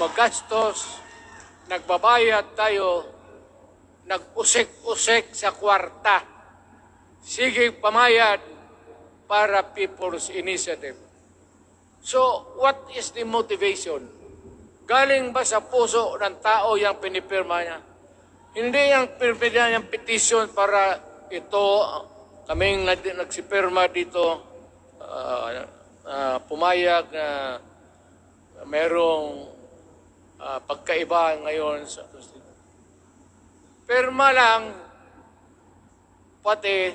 magastos, nagbabayad tayo, nag-usik-usik sa kwarta. Sige pamayad para People's Initiative. So, what is the motivation? Galing ba sa puso ng tao yung pinipirma niya? Hindi yung pinipirma niyang petition para ito, kaming nagsipirma dito, pumayag na merong pagkaiba ngayon sa pirma lang, pati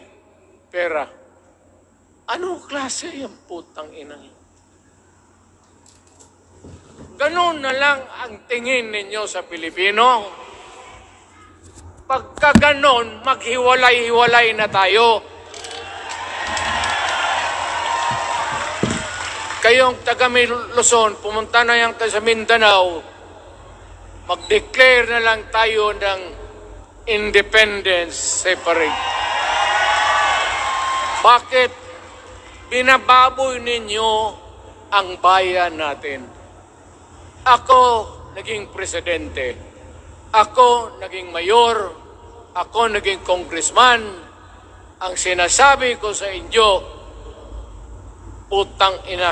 pera. Anong klase yung putang inang yun? Ganun na lang ang tingin ninyo sa Pilipino. Pagka ganon, maghiwalay-hiwalay na tayo. Kayong taga Luzon, pumunta na yan sa Mindanao, mag-declare na lang tayo ng independence separate. Bakit binababoy ninyo ang bayan natin? Ako naging presidente, ako naging mayor, ako naging congressman. Ang sinasabi ko sa inyo, putang ina.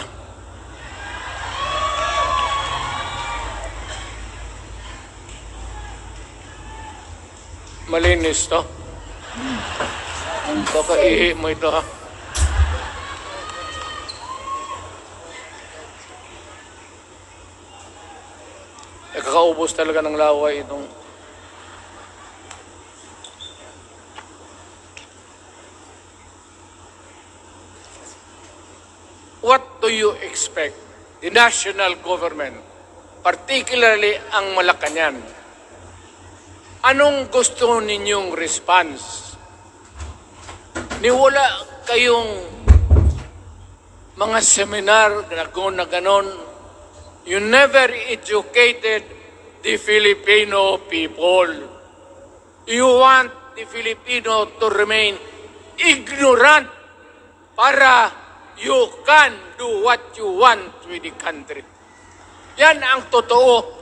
Malinis to. Baka ihi mo ito ha. Kakaubos talaga ng laway itong what do you expect the national government, particularly ang Malacanang? Anong gusto ninyong response? Niwala kayong mga seminar na ganon. You never educated the Filipino people. You want the Filipino to remain ignorant para you can do what you want with the country. Yan ang totoo.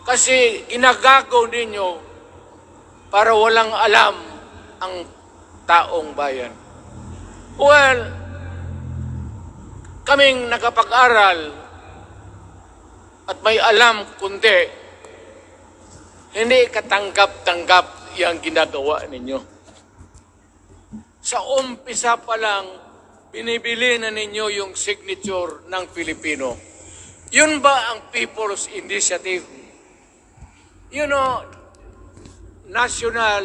Kasi ginagago ninyo para walang alam ang taong bayan. Well, kaming nakapag-aral at may alam kundi hindi katanggap-tanggap yung ginagawa ninyo. Sa umpisa pa lang, binibili na ninyo yung signature ng Pilipino. Yun ba ang People's Initiative? You know, national,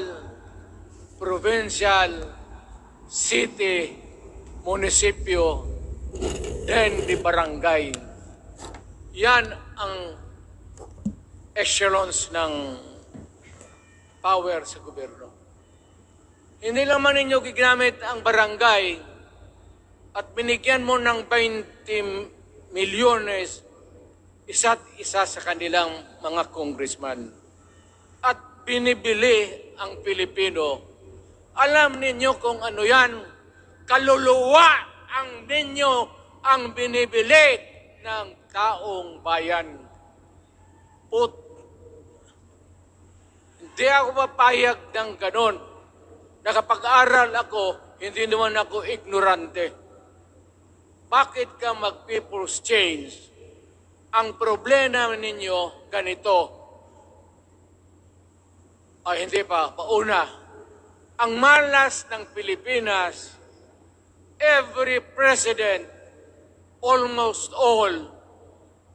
provincial, city, munisipyo, then the barangay. Yan ang echelons ng power sa gobyerno. Hindi naman ninyo gigamit ang barangay at binigyan mo ng 20 milyones isa't isa sa kanilang mga congressman. At binibili ang Pilipino. Alam ninyo kung ano yan? Kaluluwa ang ninyo ang binibili ng taong bayan. Hindi ako mapayag ng ganon. Nakapag-aral ako, hindi naman ako ignorante. Bakit ka mag-people's change? Ang problema ninyo, ganito. Ay, hindi pa. Pauna. Ang malas ng Pilipinas, every president, almost all,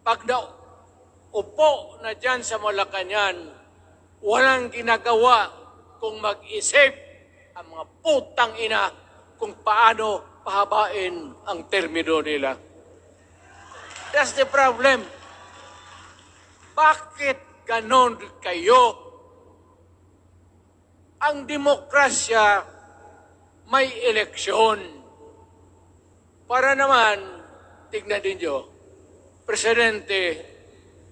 pag naupo na dyan sa Malacanang, walang ginagawa kung mag-isip ang mga putang ina kung paano pahabain ang termino nila. That's the problem. Bakit ganon kayo? Ang demokrasya may eleksyon. Para naman, tignan ninyo, Presidente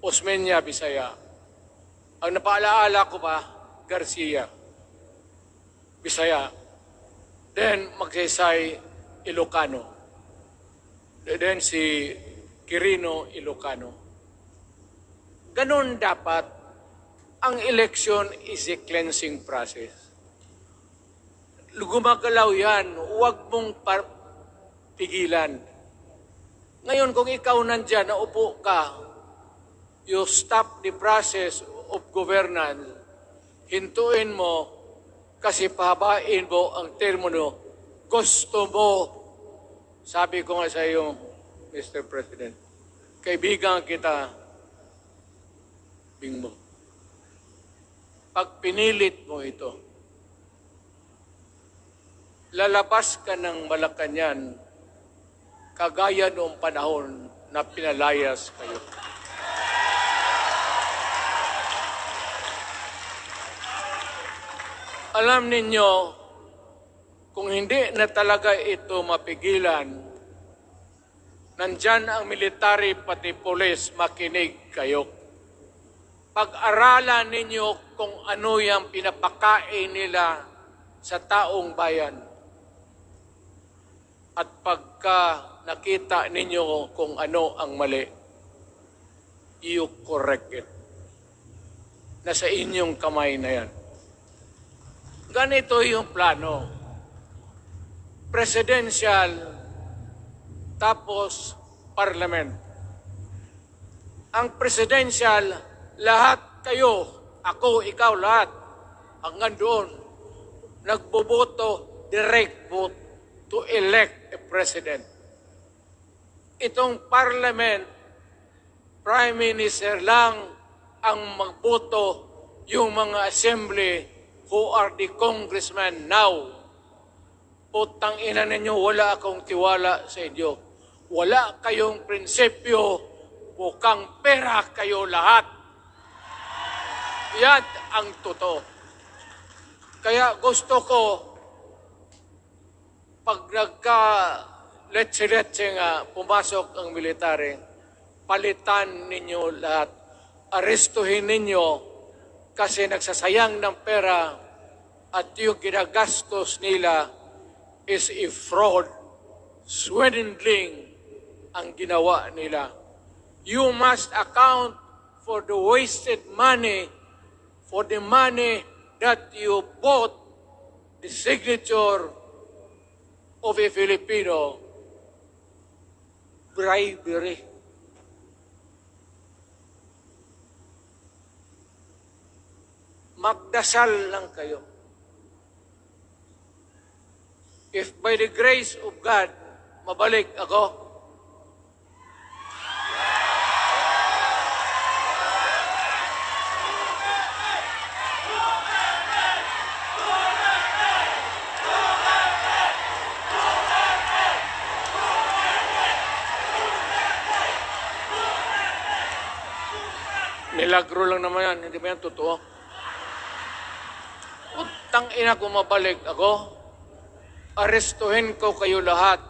Osmeña Bisaya. Ang napaalaala ko pa, Garcia Bisaya. Then Magsaysay Ilocano. Then si Quirino Ilocano. Ganun dapat. Ang election is a cleansing process. Gumagalaw yan, huwag mong pigilan. Ngayon, kung ikaw nandyan, naupo ka, you stop the process of governance, hintuin mo, kasi pahabain mo ang termino, gusto mo, sabi ko nga sa iyo, Mr. President, kaibigan kita, Bingmo. Pag pinilit mo ito, lalabas ka ng Malacanang kagaya noong panahon na pinalayas kayo. Alam ninyo, kung hindi na talaga ito mapigilan, nandyan ang military pati pulis, makinig kayo. Pag-aralan ninyo kung ano yung pinapakain nila sa taong bayan. At pagka nakita ninyo kung ano ang mali, you correct it. Nasa inyong kamay na yan. Ganito yung plano. Presidential, tapos parliament. Ang presidential, lahat kayo, ako, ikaw, lahat, hanggang doon, nagboboto, direct vote to elect a president. Itong parliament, prime minister lang ang magboto, yung mga assembly who are the congressmen now. Putang ina ninyo, wala akong tiwala sa inyo. Wala kayong prinsipyo, bukang pera kayo lahat. Yan ang totoo. Kaya gusto ko, pag nagka-letse-letse nga pumasok ang military, palitan ninyo lahat. Arestuhin ninyo kasi nagsasayang ng pera at yung ginagastos nila is a fraud, swindling ang ginawa nila. You must account for the wasted money, for the money that you bought the signature of a Filipino, bribery. Magdasal lang kayo. If by the grace of God, mabalik ako, milagro lang naman yan, hindi ba yan totoo? Utang ina ko mabalik ako, arestuhin ko kayo lahat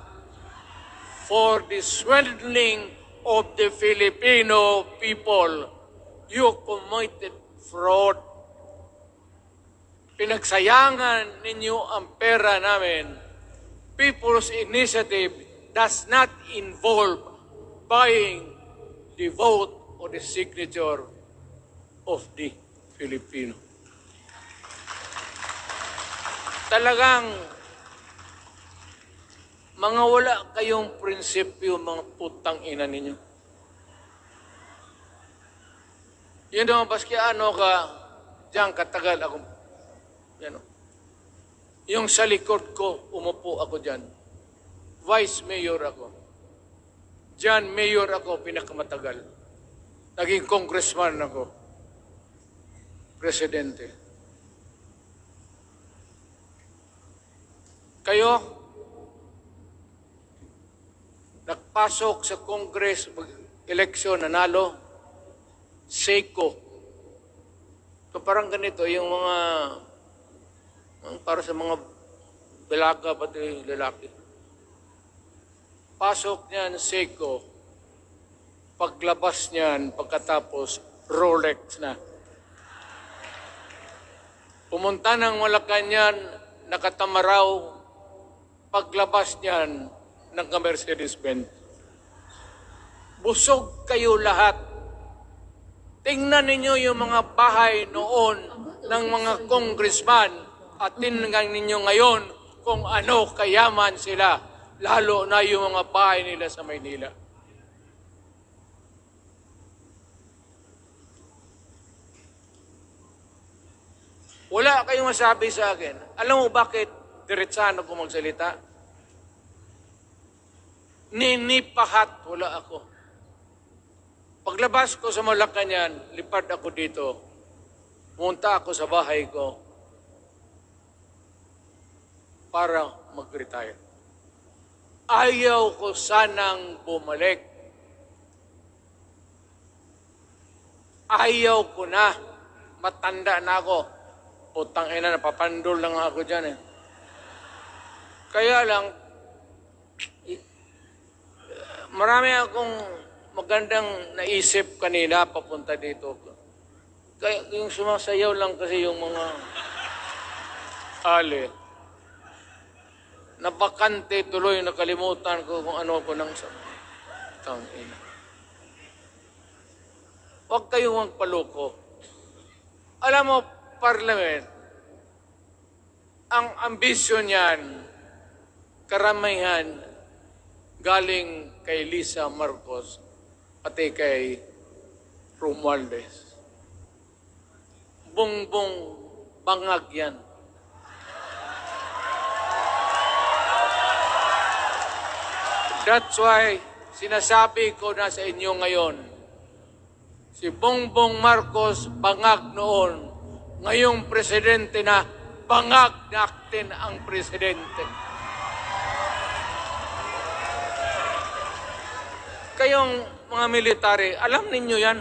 for the swindling of the Filipino people. You committed fraud. Pinagsayangan ninyo ang pera namin. People's Initiative does not involve buying the vote or the signature of the Filipino. Talagang mga wala kayong prinsipyo, mga putang ina ninyo. Yun naman, baski ano ka, diyan katagal ako, yan, yung sa likod ko, umupo ako diyan. Vice Mayor ako. Diyan, Mayor ako, pinakamatagal. Naging congressman ako. Presidente. Kayo, nagpasok sa Congress, eleksyon, nanalo, Seiko. So parang ganito, yung mga, para sa mga dalaga, pati lalaki. Pasok niyan, Seiko. Paglabas niyan, pagkatapos, Rolex na. Pumunta ng Malacanang, nakatamaraw, paglabas niyan, ng Mercedes-Benz. Busog kayo lahat. Tingnan ninyo yung mga bahay noon ng mga congressman at tingnan ninyo ngayon kung ano kayaman sila, lalo na yung mga bahay nila sa Maynila. Wala kayong masabi sa akin. Alam mo bakit diretsahan ako magsalita? Ninipahat wala ako. Paglabas ko sa Malacanang, lipad ako dito. Pumunta ako sa bahay ko para mag-retire. Ayaw ko sanang bumalik. Ayaw ko na. Matanda na ako. Putang ina, napapandol lang ako dyan eh. Kaya lang, marami akong magandang naisip kanina papunta dito. Kaya yung sumasayaw lang kasi yung mga ali. Napakante tuloy, nakalimutan ko kung ano ko nang tangina. Huwag kayong magpaloko. Alam mo, Parliament, ang ambisyon niyan, karamihan galing kay Lisa Marcos pati kay Romualdez. Bongbong bangag yan. That's why sinasabi ko na sa inyo ngayon, si Bongbong Marcos bangag noon, ngayong presidente na bangag natin ang presidente. Kayong mga military, alam ninyo yan.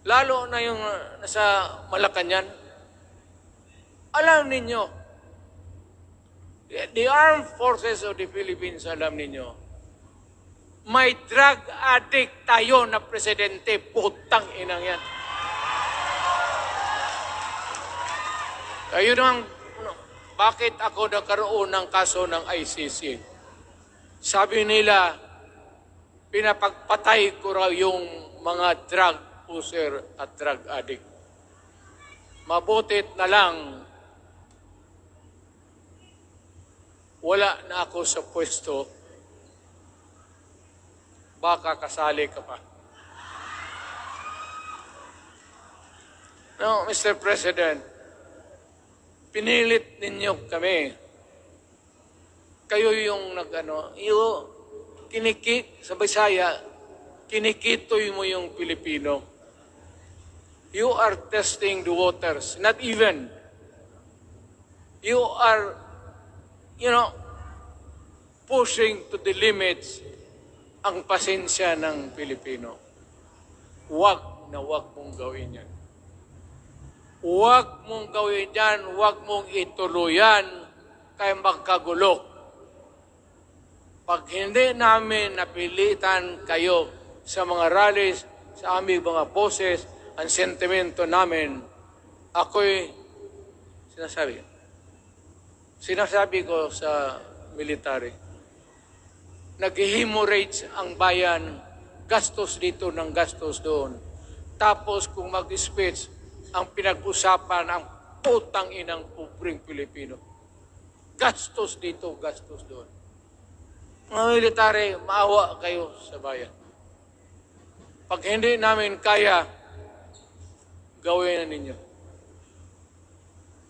Lalo na yung nasa Malacanang. Alam ninyo, the armed forces of the Philippines, alam ninyo, may drug addict tayo na presidente, putang inang yan. Ayun ang, bakit ako nagkaroon ng kaso ng ICC? Sabi nila, pinapagpatay ko raw yung mga drug user at drug addict. Mabutit na lang, wala na ako sa pwesto, baka kasali ka pa. No, Mr. President, pinilit ninyo kami. Kayo yung sa Bisaya, kinikitoy mo yung Pilipino. You are testing the waters. Not even. You are, pushing to the limits ang pasensya ng Pilipino. Huwag na huwag mong gawin yan. Huwag mong gawin yan, huwag mong ituluyan, kaya magkagulo. Pag hindi namin napilitan kayo sa mga rallies, sa aming mga boses, ang sentimento namin, ako'y sinasabi ko sa military, nag-hemorrhage ang bayan, gastos dito ng gastos doon. Tapos kung mag-speech, ang pinag-usapan ang putang inang pupring Pilipino. Gastos dito, gastos doon. Mga military, maawa kayo sa bayan. Pag hindi namin kaya, gawin na ninyo.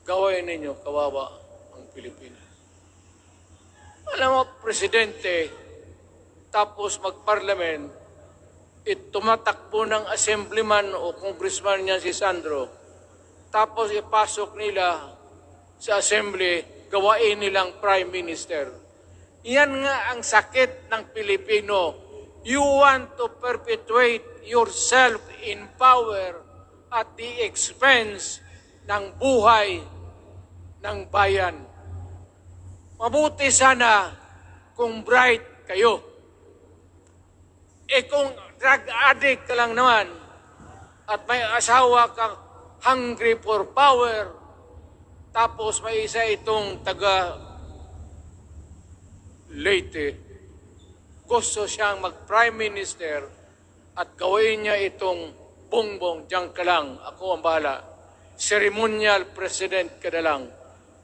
Gawin ninyo, kawawa ang Pilipinas. Alam mo, Presidente, tapos mag-parliament, tumatakbo ng assemblyman o congressman niya si Sandro, tapos ipasok nila sa assembly, gawain nilang prime minister. Yan nga ang sakit ng Pilipino. You want to perpetuate yourself in power at the expense ng buhay ng bayan. Mabuti sana kung bright kayo. Kung drug addict ka lang naman at may asawa kang hungry for power, tapos may isa itong taga Leyte, gusto siyang mag-prime minister, at gawin niya itong bongbong, diyan ka lang, ako ang bahala. Ceremonial president ka na lang.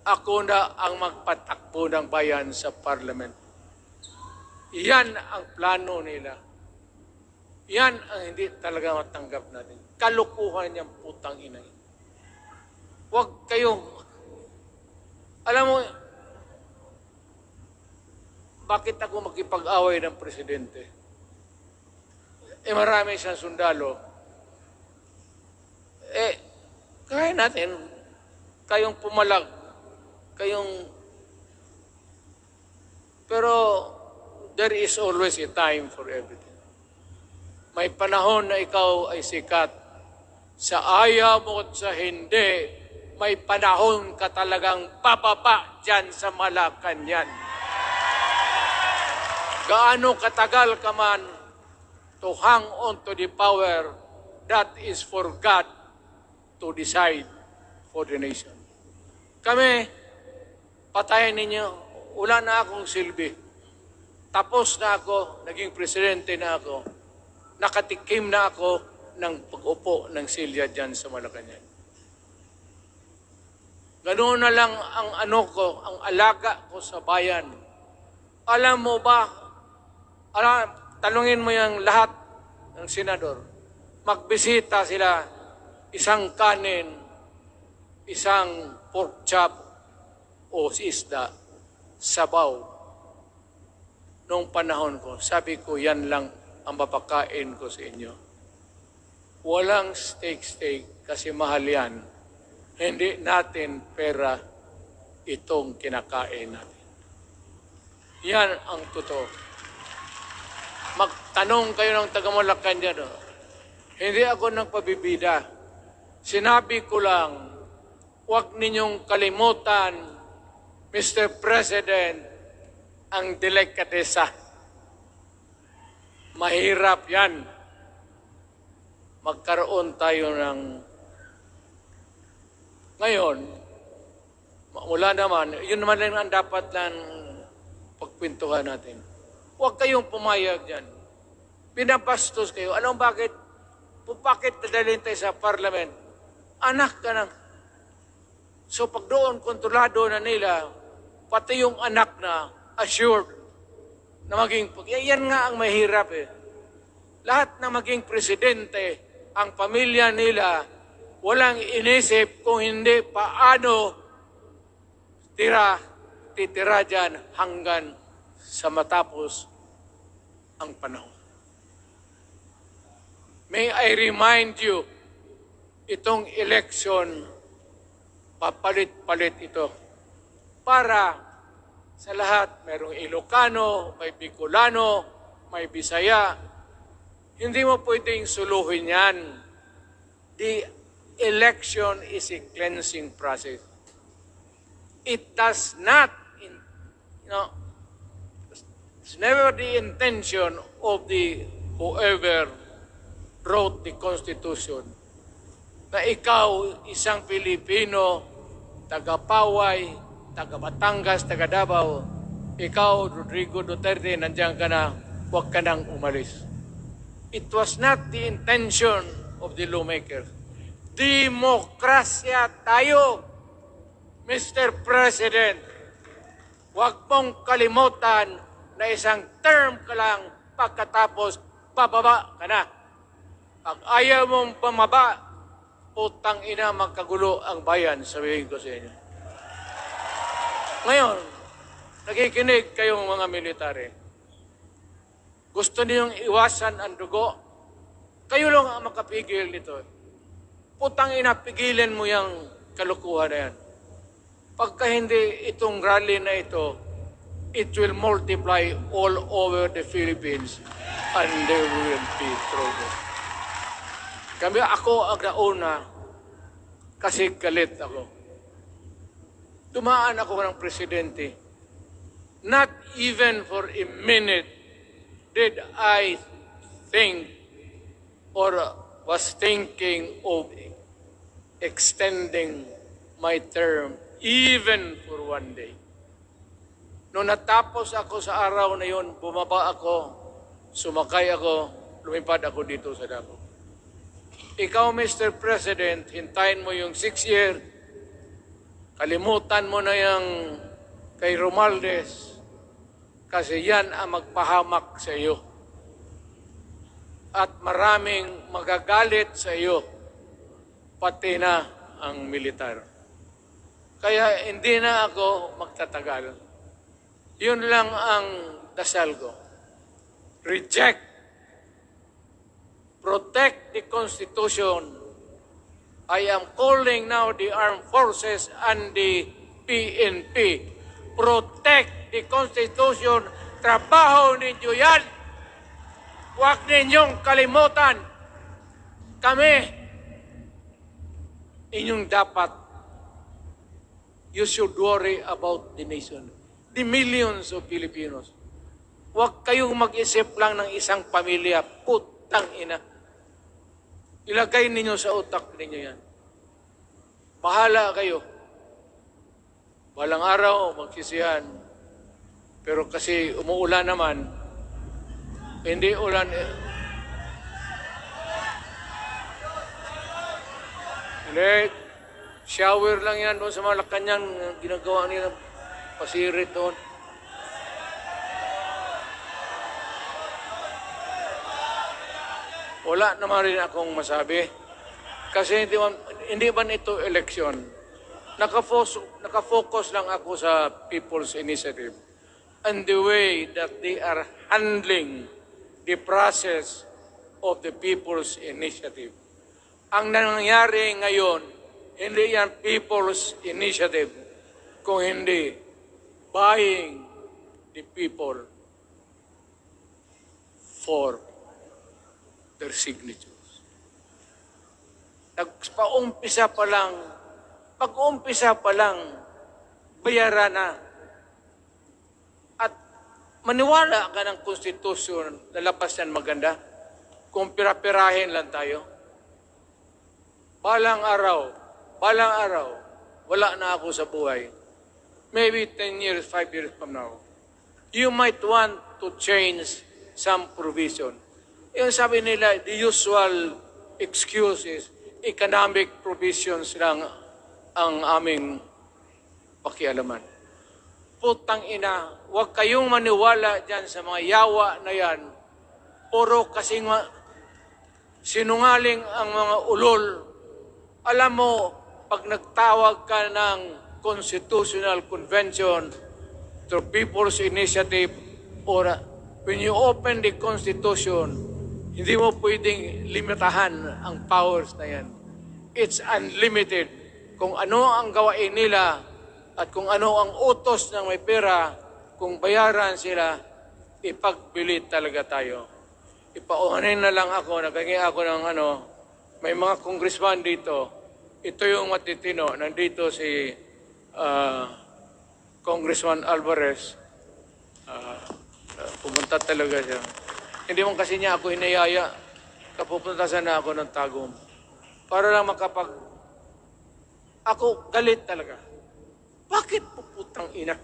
Ako na ang magpatakbo ng bayan sa parliament. Yan ang plano nila. Yan ang hindi talaga matanggap natin. Kalukuhan niyang putang ina. Huwag kayong, alam mo, bakit ako makipag-away ng presidente? Marami siyang sundalo. Kaya natin, kayong pumalag, pero there is always a time for everything. May panahon na ikaw ay sikat. Sa ayaw mo at sa hindi, may panahon ka talagang bababa dyan sa Malacanang. Gaano katagal ka man to hang on to the power, that is for God to decide for the nation. Kami, patayin ninyo, wala na akong silbi. Tapos na ako, naging presidente na ako, nakatikim na ako ng pag-upo ng silya dyan sa Malacanang. Ganoon na lang ang ang alaga ko sa bayan. Alam mo ba, tanungin mo yung lahat ng senador, magbisita sila, isang kanin, isang pork chop o isda, sabaw. Noong panahon ko, sabi ko, yan lang ang mapakain ko sa inyo. Walang steak kasi mahal yan. Hindi natin pera itong kinakain natin. Yan ang totoo. Magtanong kayo ng taga-Malacanang dyan. Hindi ako nagpabibida. Sinabi ko lang, huwag ninyong kalimutan, Mr. President, ang delikadesa. Mahirap yan. Magkaroon tayo ng... Ngayon, wala naman, yun naman lang ang dapat lang pagpintuhan natin. Huwag kayong pumayag dyan. Pinabastos kayo. Alam bakit? Bakit dadalhin tayo sa parliament? Anak ka nang. So pag doon, kontrolado na nila, pati yung anak na assured na maging... Yan nga ang mahirap eh. Lahat na maging presidente, ang pamilya nila, walang inisip kung hindi paano titira dyan hanggang sa matapos ang panahon. May I remind you, itong election, papalit-palit ito. Para sa lahat, mayroong Ilocano, may Bicolano, may Bisaya. Hindi mo pwedeng suluhin yan. The election is a cleansing process. It does not, it's never the intention of the whoever wrote the Constitution na ikaw, isang Pilipino, taga-Paway, taga-Batangas, taga-Davao, ikaw, Rodrigo Duterte, nandiyan ka na, huwag ka nang umalis. It was not the intention of the lawmakers. Demokrasya tayo, Mr. President. Huwag mong kalimutan na isang term ka lang pagkatapos bababa ka na. Pag ayaw mong pamaba, putang ina magkagulo ang bayan, sabihin ko sa inyo. Ngayon, nakikinig kayong mga military. Gusto niyong iwasan ang dugo? Kayo lang ang makapigil nito. Putang ina, pigilan mo yung kalukuhan na yan. Pagka hindi itong rally na ito, it will multiply all over the Philippines and there will be trouble. Kami, ako ang nauna kasi galit ako. Dumaan ako ng presidente. Not even for a minute did I think or was thinking of extending my term even for one day. Noong natapos ako sa araw na yun, bumaba ako, sumakay ako, lumipad ako dito sa Davao. Ikaw, Mr. President, hintayin mo yung 6 year, kalimutan mo na yung kay Romualdez, kasi yan ang magpahamak sa iyo. At maraming magagalit sa iyo, pati na ang militar. Kaya hindi na ako magtatagal. Yun lang ang dasal ko. Reject. Protect the Constitution. I am calling now the armed forces and the PNP. Protect the Constitution. Trabaho ninyo yan. Huwag ninyong kalimutan. Kami, inyong dapat, you should worry about the nation. The millions of Filipinos. Huwag kayong mag-isip lang ng isang pamilya. Putang ina. Ilagay ninyo sa utak ninyo yan. Bahala kayo. Walang araw, magsisihan. Pero kasi umuulan naman, hindi ulan. Hindi. Shower lang yan doon sa Malacanang. Ginagawa nila pasirit doon. Wala naman rin akong masabi. Kasi hindi ba ito eleksyon? Nakafocus lang ako sa People's Initiative and the way that they are handling the process of the People's Initiative. Ang nangyayari ngayon, hindi yan People's Initiative, kung hindi buying the people for their signatures. Nagpa-umpisa pa lang, pag-umpisa pa lang, bayaran na. At maniwala ka ng konstitusyon na lapas yan maganda, kung pira-pirahin lang tayo. Balang araw, wala na ako sa buhay. Maybe 10 years, 5 years from now. You might want to change some provision. Yung sabi nila, the usual excuse is economic provisions lang ang aming pakialaman. Putang ina, huwag kayong maniwala dyan sa mga yawa na yan. Puro kasing sinungaling ang mga ulol. Alam mo, pag nagtawag ka ng Constitutional Convention through People's Initiative or when you open the Constitution, hindi mo pwedeng limitahan ang powers na yan. It's unlimited. Kung ano ang gawain nila at kung ano ang utos ng may pera, kung bayaran sila, ipagpilit talaga tayo. Ipauhanin na lang ako, nagkangi ako ng may mga congressman dito. Ito yung matitino. Nandito si Congressman Alvarez. Pumunta talaga siya. Hindi mo kasi niya ako hinayaya. Kapupunta sana ako ng Tagum. Para lang Ako galit talaga. Bakit puputang ina?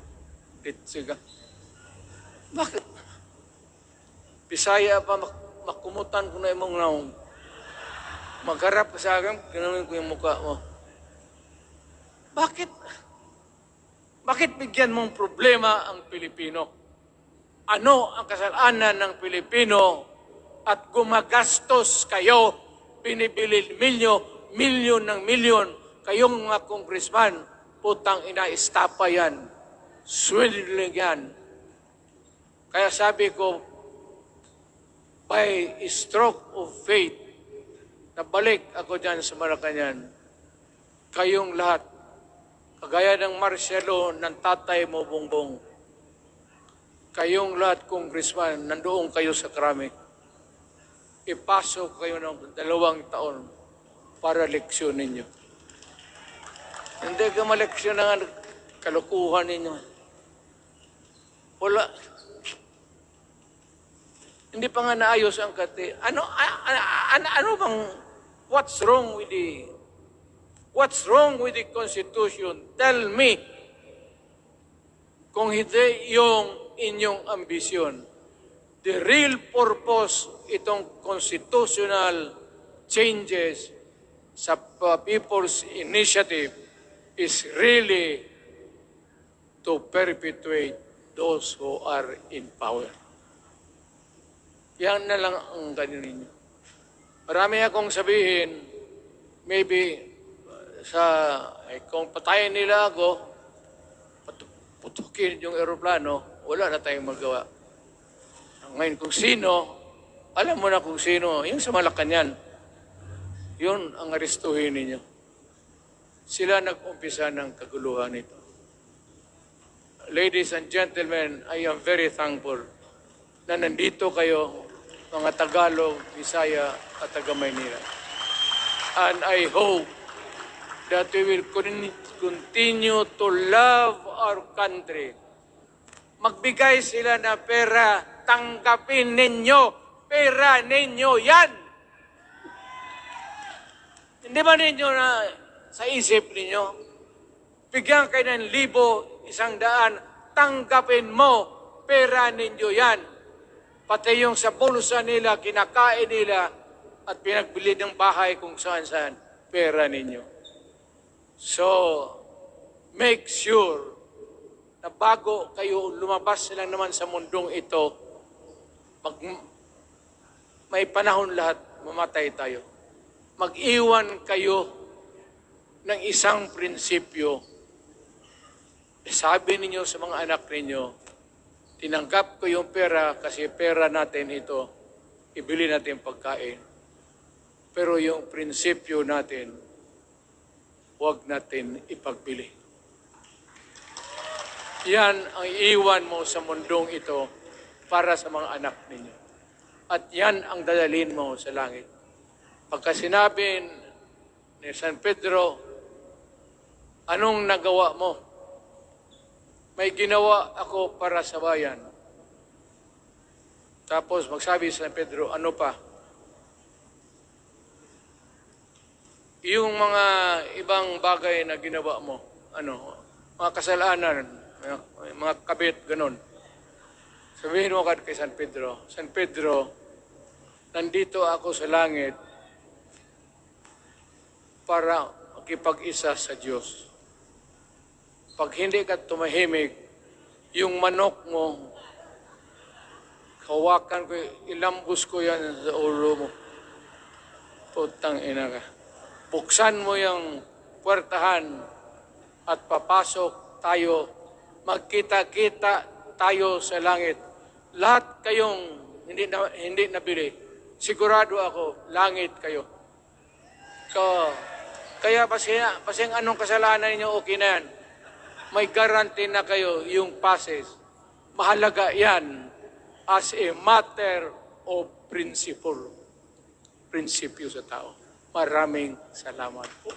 Siga. Bakit? Bisaya pa makumutan ko na imong naong. Magharap ka sa akin, ginamin ko yung mukha mo. Bakit? Bakit bigyan mong problema ang Pilipino? Ano ang kasalanan ng Pilipino at gumagastos kayo, binibili milyon ng milyon, kayong mga congressman, putang ina, istapa yan, swindling yan. Kaya sabi ko, by stroke of faith, nabalik ako dyan sa Malacanang, kayong lahat, kagaya ng Marcelo ng tatay mo, Bongbong, kayong lahat, congressman, nandoon kayo sa Krami. Ipasok kayo ng 2 taon para leksyon ninyo. Hindi ka maleksyon ng kalukuhan ninyo. Wala. Hindi pa nga naayos ang kati. Ano bang, what's wrong with the Constitution? Tell me. Kung hindi yung inyong ambisyon. the real purpose itong constitutional changes sa People's Initiative is really to perpetuate those who are in power. Yan na lang ang ganyan ninyo. Marami akong sabihin, maybe kung patayin nila ako, putukin yung eroplano, wala na tayong magawa. Ngayon kung sino, alam mo na kung sino, yung sa Malacanang, yun ang aristuhin ninyo. Sila nag-umpisa ng kaguluhan ito. Ladies and gentlemen, I am very thankful na nandito kayo, mga Tagalog, Bisaya at taga-Maynila. And I hope that we will continue to love our country. Magbigay sila na pera, tanggapin ninyo. Pera ninyo yan. Hindi ba ninyo na sa isip ninyo? Bigyan kayo ng 1,000, 100, tanggapin mo. Pera ninyo yan. Pati yung sa bulsa nila, kinakain nila, at pinagbili ng bahay kung saan-saan, pera ninyo. So, make sure na bago kayo lumabas lang naman sa mundong ito, may panahon lahat, mamatay tayo. Mag-iwan kayo ng isang prinsipyo. Sabi ninyo sa mga anak ninyo, tinanggap ko yung pera kasi pera natin ito, ibili natin pagkain. Pero yung prinsipyo natin, huwag natin ipagbili. Yan ang iiwan mo sa mundong ito para sa mga anak ninyo. At yan ang dadalhin mo sa langit. Pagka sinabi ni San Pedro, anong nagawa mo? May ginawa ako para sa bayan. Tapos magsabi si San Pedro, ano pa? Yung mga ibang bagay na ginawa mo, mga kasalanan, mga kabit, ganun. Sabihin mo kay San Pedro, San Pedro, nandito ako sa langit para makipag-isa sa Diyos. Pag hindi ka tumahimik, yung manok mo, kawakan ko, ilambos ko yan sa ulo mo. Putang ina ka. Buksan mo yung puwertahan at papasok tayo, magkita-kita tayo sa langit. Lahat kayong hindi nabili, sigurado ako, langit kayo. So, kaya pasing anong kasalanan niyo, okay na yan. May guarantee na kayo yung passes. Mahalaga yan as a matter of principle. Prinsipyo sa tao. Maraming salamat po.